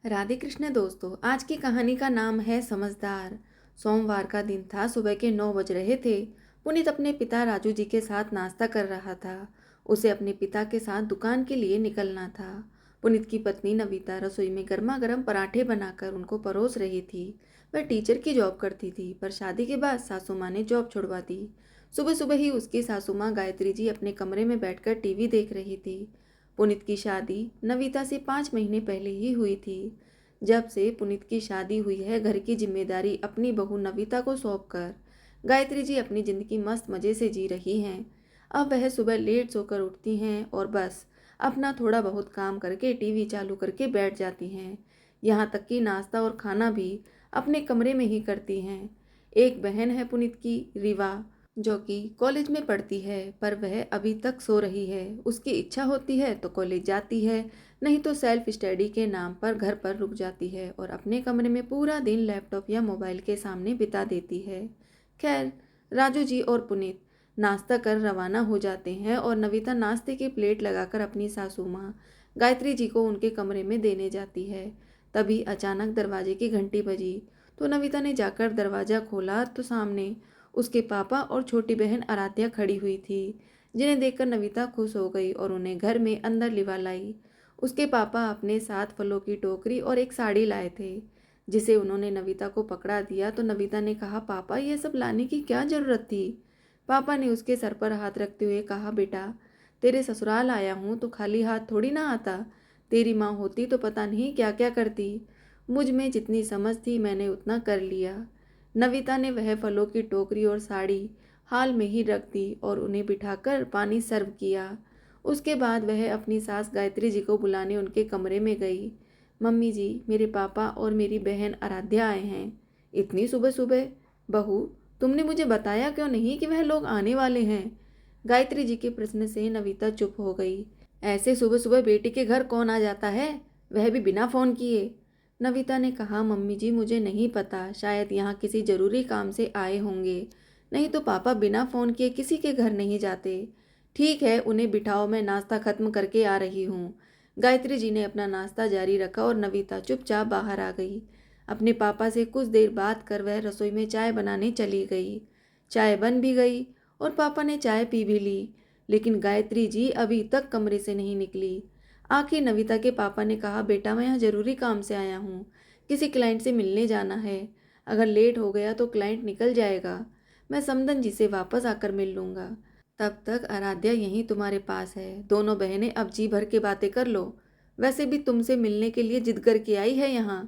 राधे कृष्ण दोस्तों, आज की कहानी का नाम है समझदार। सोमवार का दिन था। सुबह के 9 बज रहे थे। पुनीत अपने पिता राजू जी के साथ नाश्ता कर रहा था। उसे अपने पिता के साथ दुकान के लिए निकलना था। पुनीत की पत्नी नविता रसोई में गर्मा गर्म पराठे बनाकर उनको परोस रही थी। वह टीचर की जॉब करती थी, पर शादी के बाद सासू माँ ने जॉब छुड़वा दी। सुबह सुबह ही उसकी सासू माँ गायत्री जी अपने कमरे में बैठकर टीवी देख रही थी। पुनीत की शादी नविता से 5 महीने पहले ही हुई थी। जब से पुनीत की शादी हुई है, घर की जिम्मेदारी अपनी बहू नविता को सौंपकर गायत्री जी अपनी जिंदगी मस्त मजे से जी रही हैं। अब वह सुबह लेट सोकर उठती हैं और बस अपना थोड़ा बहुत काम करके टीवी चालू करके बैठ जाती हैं। यहाँ तक कि नाश्ता और खाना भी अपने कमरे में ही करती हैं। एक बहन है पुनीत की, रिवा, जो कि कॉलेज में पढ़ती है, पर वह अभी तक सो रही है। उसकी इच्छा होती है तो कॉलेज जाती है, नहीं तो सेल्फ स्टडी के नाम पर घर पर रुक जाती है और अपने कमरे में पूरा दिन लैपटॉप या मोबाइल के सामने बिता देती है। खैर, राजू जी और पुनीत नाश्ता कर रवाना हो जाते हैं और नविता नाश्ते की प्लेट लगाकर अपनी सासू माँ गायत्री जी को उनके कमरे में देने जाती है। तभी अचानक दरवाजे की घंटी बजी। तो नविता ने जाकर दरवाज़ा खोला तो सामने उसके पापा और छोटी बहन आराध्या खड़ी हुई थी, जिन्हें देखकर नविता खुश हो गई और उन्हें घर में अंदर लिवा लाई। उसके पापा अपने साथ फलों की टोकरी और एक साड़ी लाए थे, जिसे उन्होंने नविता को पकड़ा दिया। तो नविता ने कहा, पापा यह सब लाने की क्या जरूरत थी? पापा ने उसके सर पर हाथ रखते हुए कहा, बेटा तेरे ससुराल आया हूँ तो खाली हाथ थोड़ी ना आता। तेरी माँ होती तो पता नहीं क्या क्या करती। मुझ में जितनी समझ थी मैंने उतना कर लिया। नविता ने वह फलों की टोकरी और साड़ी हाल में ही रख दी और उन्हें बिठाकर पानी सर्व किया। उसके बाद वह अपनी सास गायत्री जी को बुलाने उनके कमरे में गई। मम्मी जी, मेरे पापा और मेरी बहन आराध्या आए हैं। इतनी सुबह सुबह? बहू, तुमने मुझे बताया क्यों नहीं कि वह लोग आने वाले हैं? गायत्री जी के प्रश्न से नविता चुप हो गई। ऐसे सुबह सुबह बेटी के घर कौन आ जाता है, वह भी बिना फोन किए? नविता ने कहा, मम्मी जी मुझे नहीं पता, शायद यहाँ किसी जरूरी काम से आए होंगे, नहीं तो पापा बिना फ़ोन किए किसी के घर नहीं जाते। ठीक है, उन्हें बिठाओ, मैं नाश्ता खत्म करके आ रही हूँ। गायत्री जी ने अपना नाश्ता जारी रखा और नविता चुपचाप बाहर आ गई। अपने पापा से कुछ देर बात कर वह रसोई में चाय बनाने चली गई। चाय बन भी गई और पापा ने चाय पी भी ली, लेकिन गायत्री जी अभी तक कमरे से नहीं निकली। आखिर नविता के पापा ने कहा, बेटा मैं यहाँ ज़रूरी काम से आया हूँ, किसी क्लाइंट से मिलने जाना है। अगर लेट हो गया तो क्लाइंट निकल जाएगा। मैं समदन जी से वापस आकर मिल लूँगा। तब तक आराध्या यहीं तुम्हारे पास है। दोनों बहनें अब जी भर के बातें कर लो। वैसे भी तुमसे मिलने के लिए जिद करके आई है यहाँ।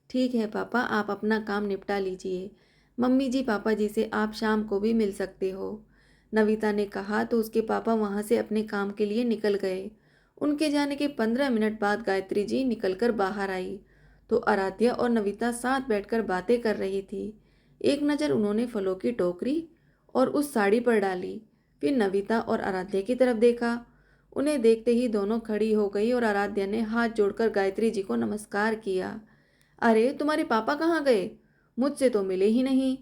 ठीक है पापा, आप अपना काम निपटा लीजिए। मम्मी जी, पापा जी से आप शाम को भी मिल सकते हो। नविता ने कहा तो उसके पापा वहाँ से अपने काम के लिए निकल गए। उनके जाने के 15 मिनट बाद गायत्री जी निकलकर बाहर आई तो आराध्या और नविता साथ बैठकर बातें कर रही थी। एक नज़र उन्होंने फलों की टोकरी और उस साड़ी पर डाली, फिर नविता और आराध्या की तरफ देखा। उन्हें देखते ही दोनों खड़ी हो गई और आराध्या ने हाथ जोड़कर गायत्री जी को नमस्कार किया। अरे तुम्हारे पापा कहाँ गए? मुझसे तो मिले ही नहीं।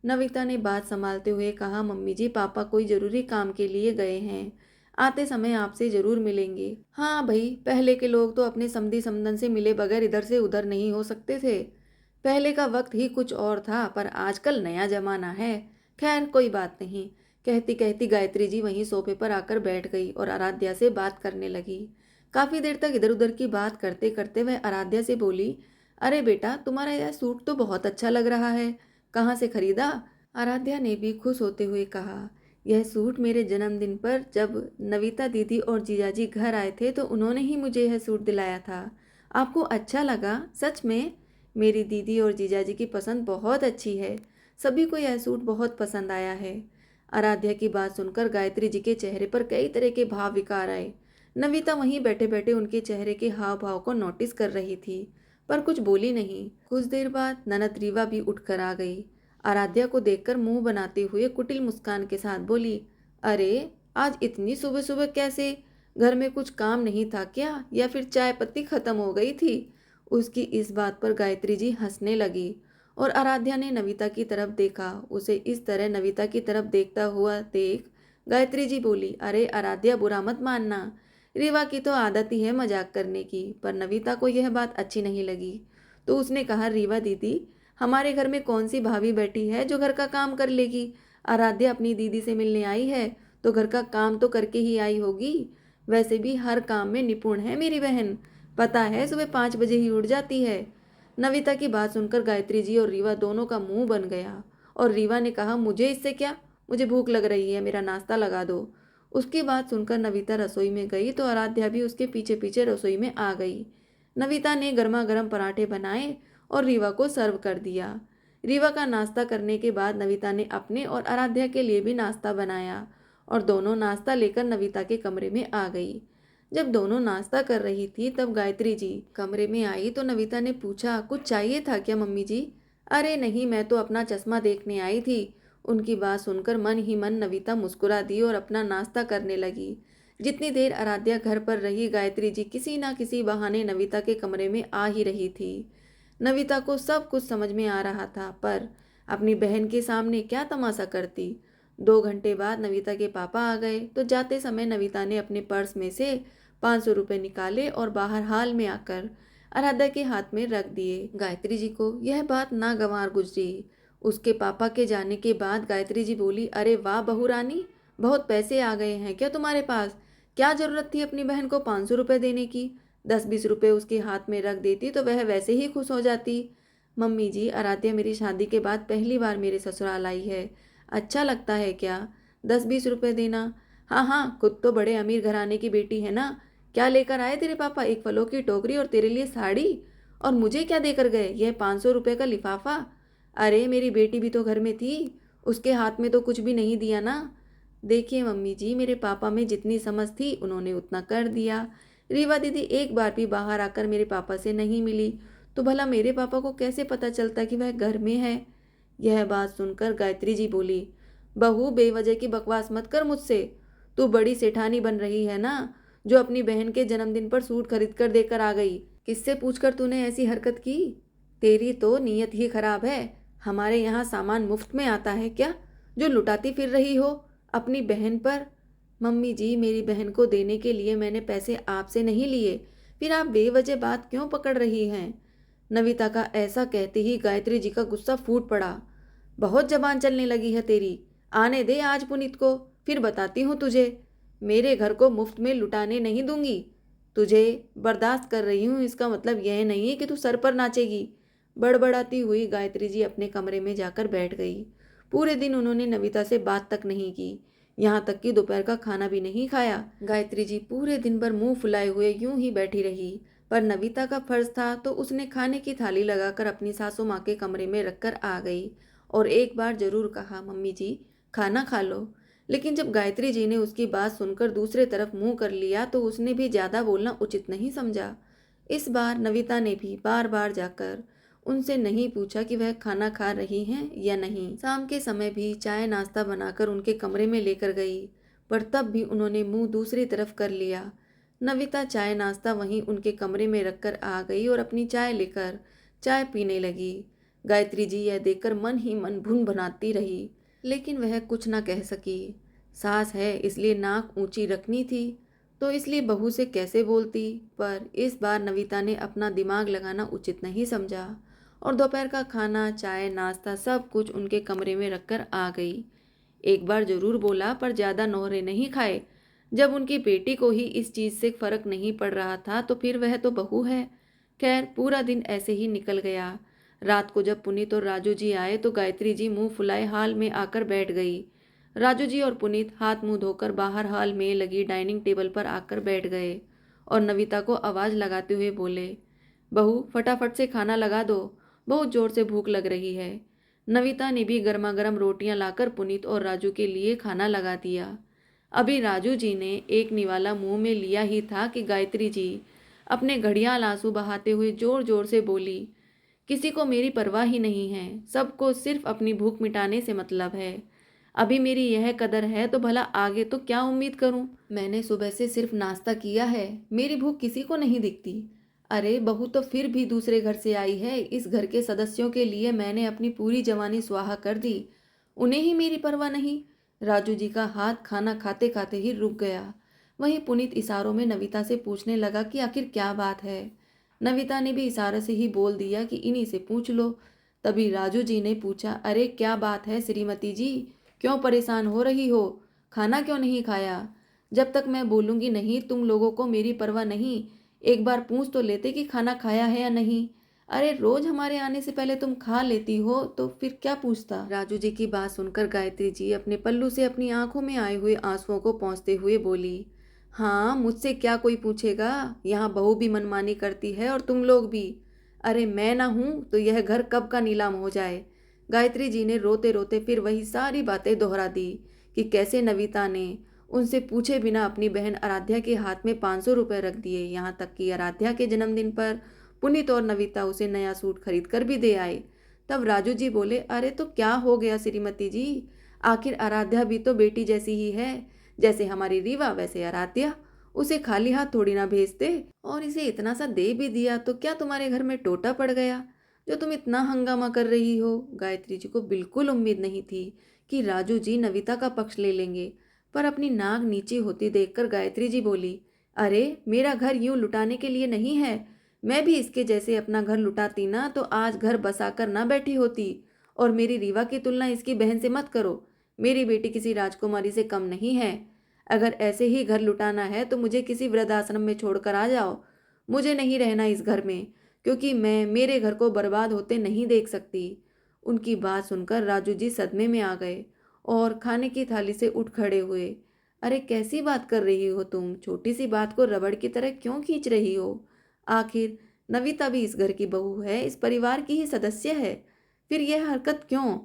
नविता ने बात संभालते हुए कहा, मम्मी जी पापा कोई ज़रूरी काम के लिए गए हैं, आते समय आपसे ज़रूर मिलेंगे। हाँ भाई, पहले के लोग तो अपने समधी समदन से मिले बगैर इधर से उधर नहीं हो सकते थे। पहले का वक्त ही कुछ और था, पर आजकल नया जमाना है। खैर कोई बात नहीं। कहती कहती गायत्री जी वहीं सोफे पर आकर बैठ गई और आराध्या से बात करने लगी। काफ़ी देर तक इधर उधर की बात करते करते वह आराध्या से बोली, अरे बेटा तुम्हारा यह सूट तो बहुत अच्छा लग रहा है, कहाँ से खरीदा? आराध्या ने भी खुश होते हुए कहा, यह सूट मेरे जन्मदिन पर जब नविता दीदी और जीजाजी घर आए थे तो उन्होंने ही मुझे यह सूट दिलाया था। आपको अच्छा लगा? सच में? मेरी दीदी और जीजाजी की पसंद बहुत अच्छी है। सभी को यह सूट बहुत पसंद आया है। आराध्या की बात सुनकर गायत्री जी के चेहरे पर कई तरह के भाव विकार आए। नविता वहीं बैठे बैठे उनके चेहरे के हाव भाव को नोटिस कर रही थी, पर कुछ बोली नहीं। कुछ देर बाद ननद रीवा भी उठकर आ गई। आराध्या को देखकर मुंह बनाते हुए कुटिल मुस्कान के साथ बोली, अरे आज इतनी सुबह सुबह कैसे? घर में कुछ काम नहीं था क्या, या फिर चाय पत्ती खत्म हो गई थी? उसकी इस बात पर गायत्री जी हंसने लगी और आराध्या ने नविता की तरफ देखा। उसे इस तरह नविता की तरफ देखता हुआ देख गायत्री जी बोली, अरे आराध्या बुरा मत मानना, रीवा की तो आदत ही है मजाक करने की, पर नविता को यह बात अच्छी नहीं लगी। तो उसने कहा, रीवा दीदी, हमारे घर में कौन सी भाभी बैठी है जो घर का काम कर लेगी? आराध्या अपनी दीदी से मिलने आई है तो घर का काम तो करके ही आई होगी। वैसे भी हर काम में निपुण है मेरी बहन, पता है सुबह 5 बजे ही उठ जाती है। नविता की बात सुनकर गायत्री जी और रीवा दोनों का मुंह बन गया। और रीवा ने कहा, मुझे इससे क्या, मुझे भूख लग रही है, मेरा नाश्ता लगा दो। उसकी बात सुनकर नविता रसोई में गई तो आराध्या भी उसके पीछे पीछे रसोई में आ गई। नविता ने गर्मा गर्म पराठे बनाए और रीवा को सर्व कर दिया। रीवा का नाश्ता करने के बाद नविता ने अपने और आराध्या के लिए भी नाश्ता बनाया और दोनों नाश्ता लेकर नविता के कमरे में आ गई। जब दोनों नाश्ता कर रही थी तब गायत्री जी कमरे में आई तो नविता ने पूछा, कुछ चाहिए था क्या मम्मी जी? अरे नहीं, मैं तो अपना चश्मा देखने आई थी। उनकी बात सुनकर मन ही मन नविता मुस्कुरा दी और अपना नाश्ता करने लगी। जितनी देर आराध्या घर पर रही, गायत्री जी किसी ना किसी बहाने नविता के कमरे में आ ही रही थी। नविता को सब कुछ समझ में आ रहा था, पर अपनी बहन के सामने क्या तमाशा करती। 2 घंटे बाद नविता के पापा आ गए तो जाते समय नविता ने अपने पर्स में से 500 रुपये निकाले और बाहर हाल में आकर आराध्या के हाथ में रख दिए। गायत्री जी को यह बात नागवार गुजरी। उसके पापा के जाने के बाद गायत्री जी बोली, अरे वाह बहू रानी, बहुत पैसे आ गए हैं क्या तुम्हारे पास? क्या जरूरत थी अपनी बहन को 500 रुपये देने की? 10-20 रुपये उसके हाथ में रख देती तो वह वैसे ही खुश हो जाती। मम्मी जी, आराध्या मेरी शादी के बाद पहली बार मेरे ससुराल आई है, अच्छा लगता है क्या 10-20 रुपये देना? हाँ हाँ, खुद तो बड़े अमीर घराने की बेटी है ना। क्या लेकर आए तेरे पापा? एक फलों की टोकरी और तेरे लिए साड़ी। और मुझे क्या देकर गए? यह 500 रुपये का लिफाफा। अरे मेरी बेटी भी तो घर में थी, उसके हाथ में तो कुछ भी नहीं दिया ना। देखिए मम्मी जी, मेरे पापा में जितनी समझ थी उन्होंने उतना कर दिया। रीवा दीदी एक बार भी बाहर आकर मेरे पापा से नहीं मिली तो भला मेरे पापा को कैसे पता चलता कि वह घर में है? यह बात सुनकर गायत्री जी बोली, बहू बेवजह की बकवास मत कर मुझसे। तू बड़ी सेठानी बन रही है ना, जो अपनी बहन के जन्मदिन पर सूट खरीद कर देकर आ गई। किससे पूछकर तूने ऐसी हरकत की? तेरी तो नीयत ही खराब है। हमारे यहाँ सामान मुफ्त में आता है क्या, जो लुटाती फिर रही हो अपनी बहन पर? मम्मी जी, मेरी बहन को देने के लिए मैंने पैसे आपसे नहीं लिए, फिर आप बेवजह बात क्यों पकड़ रही हैं? नविता का ऐसा कहते ही गायत्री जी का गुस्सा फूट पड़ा। बहुत जबान चलने लगी है तेरी। आने दे आज पुनीत को, फिर बताती हूँ तुझे। मेरे घर को मुफ्त में लुटाने नहीं दूंगी। तुझे बर्दाश्त कर रही हूँ, इसका मतलब यह नहीं है कि तू सर पर नाचेगी। बड़बड़ाती हुई गायत्री जी अपने कमरे में जाकर बैठ गई। पूरे दिन उन्होंने नविता से बात तक नहीं की, यहाँ तक कि दोपहर का खाना भी नहीं खाया। गायत्री जी पूरे दिन भर मुंह फुलाए हुए यूं ही बैठी रही, पर नविता का फर्ज था तो उसने खाने की थाली लगाकर अपनी सासू माँ के कमरे में रखकर आ गई और एक बार जरूर कहा, मम्मी जी खाना खा लो। लेकिन जब गायत्री जी ने उसकी बात सुनकर दूसरे तरफ मुंह कर लिया तो उसने भी ज़्यादा बोलना उचित नहीं समझा। इस बार नविता ने भी बार बार जाकर उनसे नहीं पूछा कि वह खाना खा रही हैं या नहीं। शाम के समय भी चाय नाश्ता बनाकर उनके कमरे में लेकर गई, पर तब भी उन्होंने मुंह दूसरी तरफ कर लिया। नविता चाय नाश्ता वहीं उनके कमरे में रखकर आ गई और अपनी चाय लेकर चाय पीने लगी। गायत्री जी यह देखकर मन ही मन भुन भुनाती रही, लेकिन वह कुछ न कह सकी। सास है इसलिए नाक ऊंची रखनी थी, तो इसलिए बहू से कैसे बोलती। पर इस बार नविता ने अपना दिमाग लगाना उचित नहीं समझा और दोपहर का खाना, चाय, नाश्ता सब कुछ उनके कमरे में रखकर आ गई। एक बार जरूर बोला, पर ज़्यादा नोहरे नहीं खाए। जब उनकी बेटी को ही इस चीज़ से फर्क नहीं पड़ रहा था तो फिर वह तो बहू है। खैर पूरा दिन ऐसे ही निकल गया। रात को जब पुनीत और राजू जी आए तो गायत्री जी मुंह फुलाए हाल में आकर बैठ गई। राजू जी और पुनीत हाथ मुंह धोकर बाहर हाल में लगी डाइनिंग टेबल पर आकर बैठ गए और नविता को आवाज़ लगाते हुए बोले, बहू फटाफट से खाना लगा दो, बहुत जोर से भूख लग रही है। नविता ने भी गर्मा गर्म रोटियां लाकर पुनीत और राजू के लिए खाना लगा दिया। अभी राजू जी ने एक निवाला मुंह में लिया ही था कि गायत्री जी अपने घड़ियाल आंसू बहाते हुए जोर जोर से बोली, किसी को मेरी परवाह ही नहीं है, सबको सिर्फ अपनी भूख मिटाने से मतलब है। अभी मेरी यह कदर है तो भला आगे तो क्या उम्मीद करूं? मैंने सुबह से सिर्फ नाश्ता किया है, मेरी भूख किसी को नहीं दिखती। अरे बहू तो फिर भी दूसरे घर से आई है, इस घर के सदस्यों के लिए मैंने अपनी पूरी जवानी स्वाहा कर दी, उन्हें ही मेरी परवाह नहीं। राजू जी का हाथ खाना खाते खाते ही रुक गया। वहीं पुनीत इशारों में नविता से पूछने लगा कि आखिर क्या बात है। नविता ने भी इशारे से ही बोल दिया कि इन्हीं से पूछ लो। तभी राजू जी ने पूछा, अरे क्या बात है श्रीमती जी, क्यों परेशान हो रही हो? खाना क्यों नहीं खाया? जब तक मैं बोलूँगी नहीं तुम लोगों को मेरी परवाह नहीं। एक बार पूछ तो लेते कि खाना खाया है या नहीं। अरे रोज हमारे आने से पहले तुम खा लेती हो तो फिर क्या पूछता। राजू जी की बात सुनकर गायत्री जी अपने पल्लू से अपनी आंखों में आए हुए आंसुओं को पोंछते हुए बोली, हाँ मुझसे क्या कोई पूछेगा, यहाँ बहू भी मनमानी करती है और तुम लोग भी। अरे मैं ना हूं तो यह घर कब का नीलाम हो जाए। गायत्री जी ने रोते रोते फिर वही सारी बातें दोहरा दी कि कैसे नविता ने उनसे पूछे बिना अपनी बहन आराध्या के हाथ में 500 रुपये रख दिए। यहाँ तक कि आराध्या के जन्मदिन पर पुनीत और नविता उसे नया सूट खरीद कर भी दे आए। तब राजू जी बोले, अरे तो क्या हो गया श्रीमती जी, आखिर आराध्या भी तो बेटी जैसी ही है। जैसे हमारी रीवा वैसे आराध्या, उसे खाली हाथ थोड़ी ना भेजते। और इसे इतना सा दे भी दिया तो क्या तुम्हारे घर में टोटा पड़ गया जो तुम इतना हंगामा कर रही हो। गायत्री जी को बिल्कुल उम्मीद नहीं थी कि राजू जी नविता का पक्ष ले लेंगे, पर अपनी नाक नीची होती देखकर गायत्री जी बोली, अरे मेरा घर यूं लुटाने के लिए नहीं है। मैं भी इसके जैसे अपना घर लुटाती ना तो आज घर बसाकर ना बैठी होती। और मेरी रीवा की तुलना इसकी बहन से मत करो। मेरी बेटी किसी राजकुमारी से कम नहीं है। अगर ऐसे ही घर लुटाना है तो मुझे किसी वृद्धाश्रम में छोड़कर आ जाओ। मुझे नहीं रहना इस घर में, क्योंकि मैं मेरे घर को बर्बाद होते नहीं देख सकती। उनकी बात सुनकर राजू जी सदमे में आ गए और खाने की थाली से उठ खड़े हुए। अरे कैसी बात कर रही हो तुम, छोटी सी बात को रबड़ की तरह क्यों खींच रही हो? आखिर नविता भी इस घर की बहू है, इस परिवार की ही सदस्य है। फिर यह हरकत क्यों?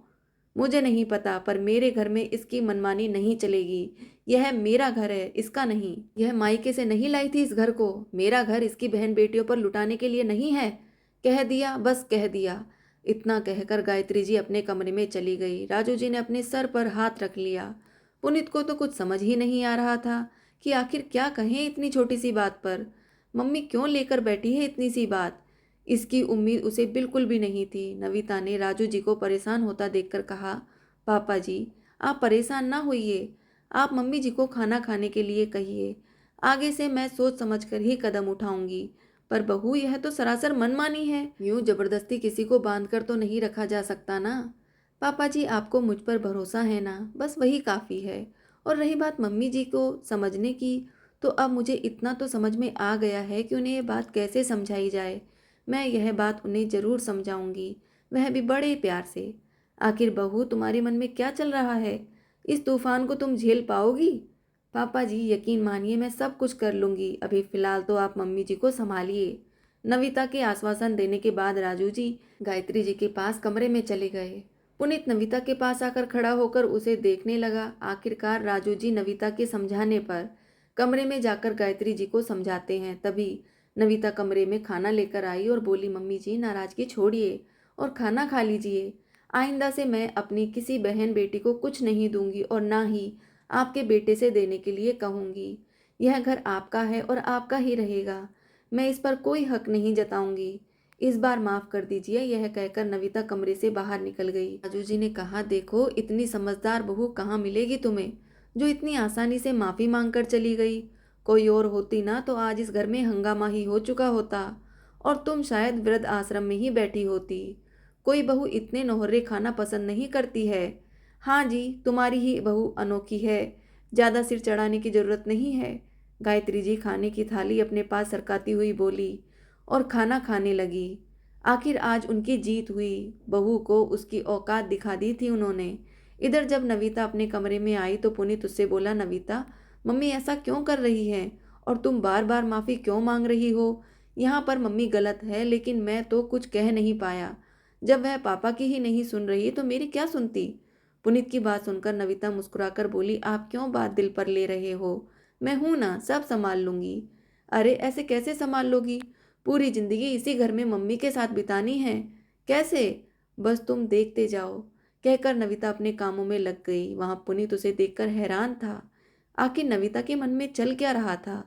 मुझे नहीं पता, पर मेरे घर में इसकी मनमानी नहीं चलेगी। यह मेरा घर है, इसका नहीं। यह मायके से नहीं लाई थी इस घर को। मेरा घर इसकी बहन बेटियों पर लुटाने के लिए नहीं है। कह दिया, बस कह दिया। इतना कहकर गायत्री जी अपने कमरे में चली गई। राजू जी ने अपने सर पर हाथ रख लिया। पुनीत को तो कुछ समझ ही नहीं आ रहा था कि आखिर क्या कहें इतनी छोटी सी बात पर। मम्मी क्यों लेकर बैठी है इतनी सी बात? इसकी उम्मीद उसे बिल्कुल भी नहीं थी। नविता ने राजू जी को परेशान होता देखकर कहा, पापा जी आप परेशान ना होइए, आप मम्मी जी को खाना खाने के लिए कहिए। आगे से मैं सोच समझकर ही कदम उठाऊंगी। पर बहू यह तो सरासर मनमानी है, यूं जबरदस्ती किसी को बांध कर तो नहीं रखा जा सकता ना। पापा जी आपको मुझ पर भरोसा है ना, बस वही काफ़ी है। और रही बात मम्मी जी को समझने की, तो अब मुझे इतना तो समझ में आ गया है कि उन्हें ये बात कैसे समझाई जाए। मैं यह बात उन्हें ज़रूर समझाऊंगी, वह भी बड़े प्यार से। आखिर बहू तुम्हारे मन में क्या चल रहा है? इस तूफान को तुम झेल पाओगी? पापा जी यकीन मानिए मैं सब कुछ कर लूंगी, अभी फ़िलहाल तो आप मम्मी जी को संभालिए। नविता के आश्वासन देने के बाद राजू जी गायत्री जी के पास कमरे में चले गए। पुनीत नविता के पास आकर खड़ा होकर उसे देखने लगा। आखिरकार राजू जी नविता के समझाने पर कमरे में जाकर गायत्री जी को समझाते हैं। तभी नविता कमरे में खाना लेकर आई और बोली, मम्मी जी नाराज़गी छोड़िए और खाना खा लीजिए। आइंदा से मैं अपनी किसी बहन बेटी को कुछ नहीं दूंगी और ना ही आपके बेटे से देने के लिए कहूंगी। यह घर आपका है और आपका ही रहेगा। मैं इस पर कोई हक नहीं जताऊंगी। इस बार माफ कर दीजिए। यह कहकर नविता कमरे से बाहर निकल गई। राजू जी ने कहा, देखो इतनी समझदार बहू कहाँ मिलेगी तुम्हें जो इतनी आसानी से माफी मांगकर चली गई। कोई और होती ना तो आज इस घर में हंगामा ही हो चुका होता और तुम शायद वृद्ध आश्रम में ही बैठी होती। कोई बहू इतने नौहरे खाना पसंद नहीं करती है। हाँ जी तुम्हारी ही बहू अनोखी है, ज़्यादा सिर चढ़ाने की जरूरत नहीं है। गायत्री जी खाने की थाली अपने पास सरकाती हुई बोली और खाना खाने लगी। आखिर आज उनकी जीत हुई। बहू को उसकी औकात दिखा दी थी उन्होंने। इधर जब नविता अपने कमरे में आई तो पुनीत उससे बोला, नविता मम्मी ऐसा क्यों कर रही है और तुम बार बार माफ़ी क्यों मांग रही हो? यहाँ पर मम्मी गलत है, लेकिन मैं तो कुछ कह नहीं पाया। जब वह पापा की ही नहीं सुन रही तो मेरी क्या सुनती? पुनीत की बात सुनकर नविता मुस्कुराकर बोली, आप क्यों बात दिल पर ले रहे हो? मैं हूं ना, सब संभाल लूंगी। अरे ऐसे कैसे संभाल लोगी? पूरी जिंदगी इसी घर में मम्मी के साथ बितानी है, कैसे? बस तुम देखते जाओ। कहकर नविता अपने कामों में लग गई। वहां पुनीत उसे देखकर हैरान था। आखिर नविता के मन में चल क्या रहा था?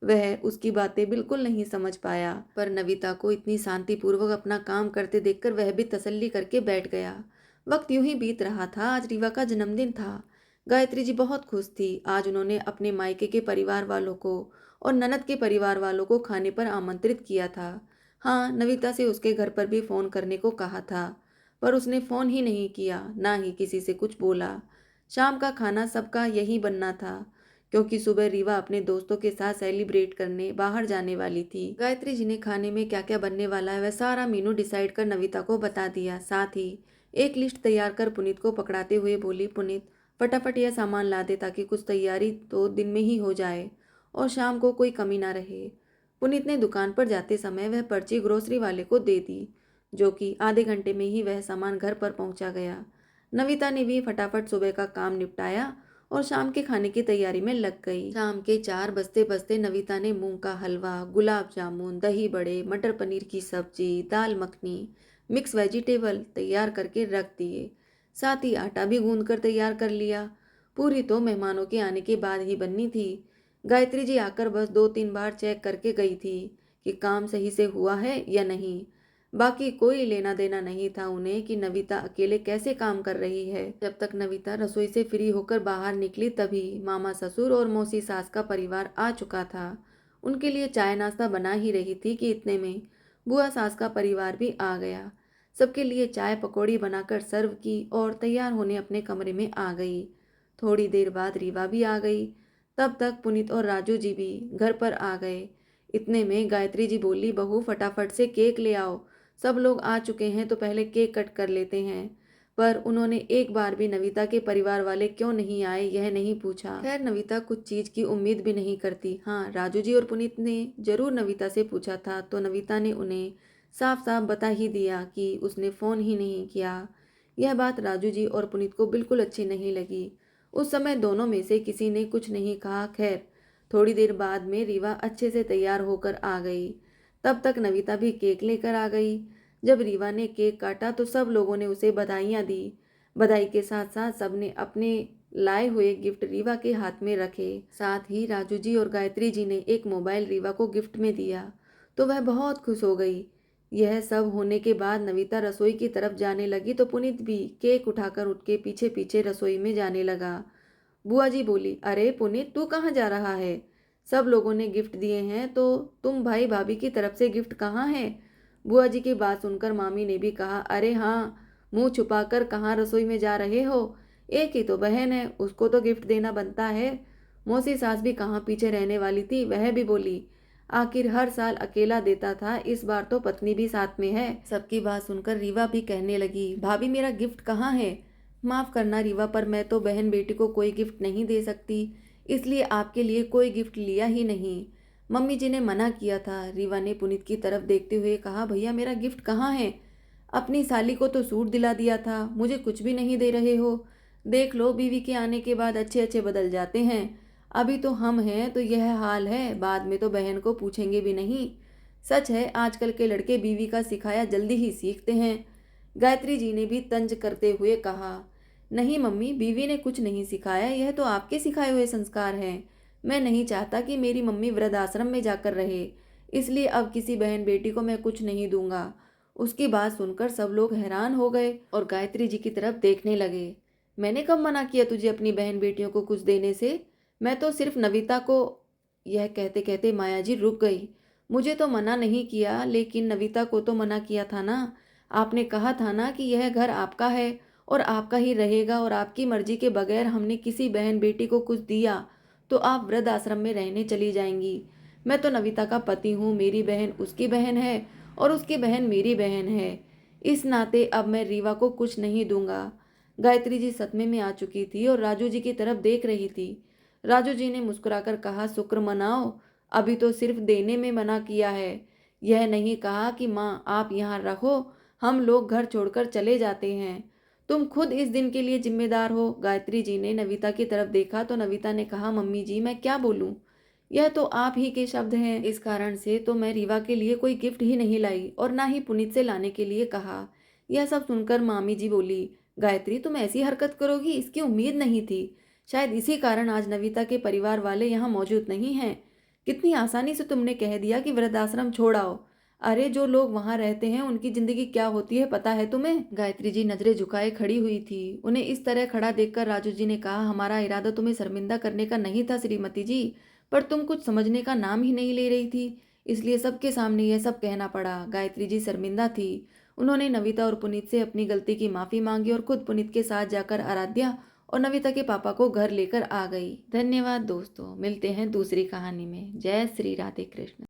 वह उसकी बातें बिल्कुल नहीं समझ पाया, पर नविता को इतनी शांतिपूर्वक अपना काम करते देखकर वह भी तसल्ली करके बैठ गया। वक्त यूं ही बीत रहा था। आज रीवा का जन्मदिन था। गायत्री जी बहुत खुश थी। आज उन्होंने अपने मायके के परिवार वालों को और ननद के परिवार वालों को खाने पर आमंत्रित किया था। हाँ, नविता से उसके घर पर भी फ़ोन करने को कहा था, पर उसने फ़ोन ही नहीं किया, ना ही किसी से कुछ बोला। शाम का खाना सबका यही बनना था, क्योंकि सुबह रीवा अपने दोस्तों के साथ सेलिब्रेट करने बाहर जाने वाली थी। गायत्री जी ने खाने में क्या क्या बनने वाला है वह सारा मेनू डिसाइड कर नविता को बता दिया। साथ ही एक लिस्ट तैयार कर पुनीत को पकड़ाते हुए बोली, पुनीत फटाफट यह सामान ला दे ताकि कुछ तैयारी तो दिन में ही हो जाए और शाम को कोई कमी ना रहे। पुनीत ने दुकान पर जाते समय वह पर्ची ग्रोसरी वाले को दे दी, जो कि आधे घंटे में ही वह सामान घर पर पहुंचा गया। नविता ने भी फटाफट सुबह का काम निपटाया और शाम के खाने की तैयारी में लग गई। शाम के 4 बजते बजते नविता ने मूंग का हलवा, गुलाब जामुन, दही बड़े, मटर पनीर की सब्जी, दाल मखनी, मिक्स वेजिटेबल तैयार करके रख दिए। साथ ही आटा भी गूंद कर तैयार कर लिया। पूरी तो मेहमानों के आने के बाद ही बननी थी। गायत्री जी आकर बस 2-3 बार चेक करके गई थी कि काम सही से हुआ है या नहीं। बाकी कोई लेना देना नहीं था उन्हें कि नविता अकेले कैसे काम कर रही है। जब तक नविता रसोई से फ्री होकर बाहर निकली तभी मामा ससुर और मौसी सास का परिवार आ चुका था। उनके लिए चाय नाश्ता बना ही रही थी कि इतने में बुआ सास का परिवार भी आ गया। सबके लिए चाय पकौड़ी बनाकर सर्व की और तैयार होने अपने कमरे में आ गई। थोड़ी देर बाद रीवा भी आ गई। तब तक पुनीत और राजू जी भी घर पर आ गए। इतने में गायत्री जी बोली, बहू फटाफट से केक ले आओ, सब लोग आ चुके हैं तो पहले केक कट कर लेते हैं। पर उन्होंने एक बार भी नविता के परिवार वाले क्यों नहीं आए यह नहीं पूछा। खैर, नविता कुछ चीज की उम्मीद भी नहीं करती। हाँ, राजू जी और पुनीत ने जरूर नविता से पूछा था तो नविता ने उन्हें साफ साफ बता ही दिया कि उसने फ़ोन ही नहीं किया। यह बात राजू जी और पुनीत को बिल्कुल अच्छी नहीं लगी। उस समय दोनों में से किसी ने कुछ नहीं कहा। खैर, थोड़ी देर बाद में रीवा अच्छे से तैयार होकर आ गई। तब तक नविता भी केक लेकर आ गई। जब रीवा ने केक काटा तो सब लोगों ने उसे बधाइयाँ दी। बधाई के साथ साथ सबने अपने लाए हुए गिफ्ट रीवा के हाथ में रखे। साथ ही राजू जी और गायत्री जी ने एक मोबाइल रीवा को गिफ्ट में दिया तो वह बहुत खुश हो गई। यह सब होने के बाद नविता रसोई की तरफ जाने लगी तो पुनीत भी केक उठाकर उठ के पीछे पीछे रसोई में जाने लगा। बुआ जी बोली, अरे पुनीत तू कहाँ जा रहा है? सब लोगों ने गिफ्ट दिए हैं तो तुम भाई भाभी की तरफ से गिफ्ट कहाँ है? बुआ जी की बात सुनकर मामी ने भी कहा, अरे हाँ, मुंह छुपाकर कहाँ रसोई में जा रहे हो? एक ही तो बहन है, उसको तो गिफ्ट देना बनता है। मौसी सास भी कहाँ पीछे रहने वाली थी, वह भी बोली, आखिर हर साल अकेला देता था, इस बार तो पत्नी भी साथ में है। सबकी बात सुनकर रीवा भी कहने लगी, भाभी मेरा गिफ्ट कहाँ है? माफ करना रीवा, पर मैं तो बहन बेटी को कोई गिफ्ट नहीं दे सकती, इसलिए आपके लिए कोई गिफ्ट लिया ही नहीं। मम्मी जी ने मना किया था। रीवा ने पुनीत की तरफ देखते हुए कहा, भैया मेरा गिफ्ट कहाँ है? अपनी साली को तो सूट दिला दिया था, मुझे कुछ भी नहीं दे रहे हो। देख लो, बीवी के आने के बाद अच्छे अच्छे बदल जाते हैं। अभी तो हम हैं तो यह हाल है, बाद में तो बहन को पूछेंगे भी नहीं। सच है, आजकल के लड़के बीवी का सिखाया जल्दी ही सीखते हैं। गायत्री जी ने भी तंज करते हुए कहा, नहीं मम्मी, बीवी ने कुछ नहीं सिखाया, यह तो आपके सिखाए हुए संस्कार हैं। मैं नहीं चाहता कि मेरी मम्मी वृद्धाश्रम में जाकर रहे, इसलिए अब किसी बहन बेटी को मैं कुछ नहीं दूंगा। उसकी बात सुनकर सब लोग हैरान हो गए और गायत्री जी की तरफ देखने लगे। मैंने कब मना किया तुझे अपनी बहन बेटियों को कुछ देने से? मैं तो सिर्फ नविता को। यह कहते कहते माया जी रुक गई। मुझे तो मना नहीं किया, लेकिन नविता को तो मना किया था ना। आपने कहा था ना कि यह घर आपका है और आपका ही रहेगा, और आपकी मर्जी के बगैर हमने किसी बहन बेटी को कुछ दिया तो आप वृद्ध आश्रम में रहने चली जाएंगी। मैं तो नविता का पति हूँ, मेरी बहन उसकी बहन है और उसकी बहन मेरी बहन है। इस नाते अब मैं रीवा को कुछ नहीं दूंगा। गायत्री जी सदमे में आ चुकी थी और राजू जी की तरफ देख रही थी। राजू जी ने मुस्कुराकर कहा, शुक्र मनाओ, अभी तो सिर्फ देने में मना किया है, यह नहीं कहा कि माँ आप यहाँ रहो, हम लोग घर छोड़कर चले जाते हैं। तुम खुद इस दिन के लिए जिम्मेदार हो। गायत्री जी ने नविता की तरफ देखा तो नविता ने कहा, मम्मी जी मैं क्या बोलूं, यह तो आप ही के शब्द हैं। इस कारण से तो मैं रीवा के लिए कोई गिफ्ट ही नहीं लाई और ना ही पुनीत से लाने के लिए कहा। यह सब सुनकर मामी जी बोली, गायत्री तुम ऐसी हरकत करोगी इसकी उम्मीद नहीं थी। शायद इसी कारण आज नविता के परिवार वाले यहाँ मौजूद नहीं हैं। कितनी आसानी से तुमने कह दिया कि वृद्धाश्रम छोड़ आओ। अरे जो लोग वहां रहते हैं उनकी जिंदगी क्या होती है पता है तुम्हें? गायत्री जी नजरें झुकाए खड़ी हुई थी। उन्हें इस तरह खड़ा देखकर राजू जी ने कहा, हमारा इरादा तुम्हें शर्मिंदा करने का नहीं था श्रीमती जी, पर तुम कुछ समझने का नाम ही नहीं ले रही थी, इसलिए सबके सामने यह सब कहना पड़ा। गायत्री जी शर्मिंदा थी। उन्होंने नविता और पुनीत से अपनी गलती की माफी मांगी और खुद पुनीत के साथ जाकर आराध्या और नविता के पापा को घर लेकर आ गई। धन्यवाद दोस्तों, मिलते हैं दूसरी कहानी में। जय श्री राधे कृष्ण।